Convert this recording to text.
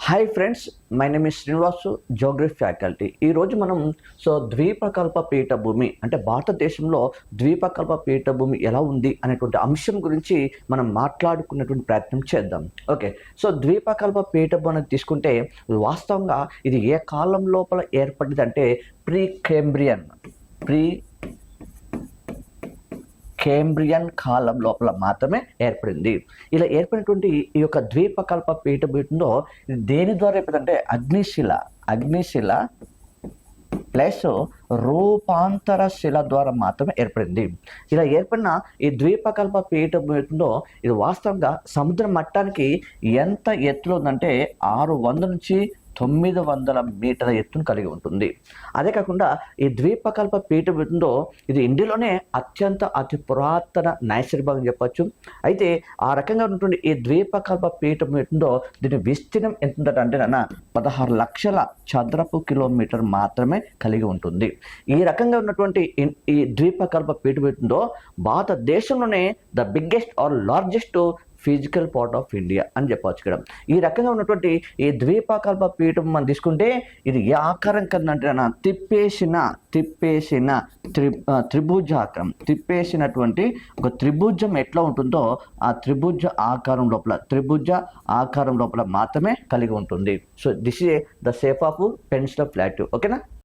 Hi friends, my name is Srinivasu, geography faculty. ఈరోజు మనం ద్వీపకల్ప పీఠభూమి అంటే భారతదేశంలో ద్వీపకల్ప పీఠభూమి ఎలా ఉంది అనేటువంటి అంశం గురించి మనం మాట్లాడుకునేటువంటి ప్రయత్నం చేద్దాం. ఓకే, ద్వీపకల్ప పీఠభూమి అనేది తీసుకుంటే వాస్తవంగా ఇది ఏ కాలం లోపల ఏర్పడింది అంటే ప్రీ కేంబ్రియన్ కాలం లోపల మాత్రమే ఏర్పడింది. ఇలా ఏర్పడినటువంటి ఈ యొక్క ద్వీపకల్ప పీఠభూమిలో దేని ద్వారా ఏర్పడిందంటే అగ్నిశిల ప్లస్ రూపాంతర శిల ద్వారా మాత్రమే ఏర్పడింది. ఇలా ఏర్పడిన ఈ ద్వీపకల్ప పీఠభూమిలో ఇది వాస్తవంగా సముద్ర మట్టానికి ఎంత ఎత్తులో ఉందంటే 600 నుంచి 900 మీటర్ల ఎత్తును కలిగి ఉంటుంది. అదే కాకుండా ఈ ద్వీపకల్ప పీఠభూమిలో ఇది ఇండియాలోనే అతి పురాతన నైసర్గిక భాగం చెప్పచ్చు. అయితే ఆ రకంగా ఉన్నటువంటి ఈ ద్వీపకల్ప పీఠభూమిలో దీని విస్తీర్ణం ఎంత ఉందంటే 16 లక్షల చదరపు కిలోమీటర్ మాత్రమే కలిగి ఉంటుంది. ఈ రకంగా ఉన్నటువంటి ఈ ద్వీపకల్ప పీఠభూమిలో భారతదేశంలోనే the biggest or largest physical part of India అని చెప్పవచ్చు. ఇక్కడ ఈ రకంగా ఉన్నటువంటి ఈ ద్వీపకల్ప పీఠం మనం తీసుకుంటే ఇది ఏ ఆకారం కన్నా త్రిభుజాకారం. తిప్పేసినటువంటి ఒక త్రిభుజం ఎట్లా ఉంటుందో ఆ త్రిభుజ ఆకారం లోపల మాత్రమే కలిగి ఉంటుంది. This is the shape of peninsula plateau. ఓకేనా.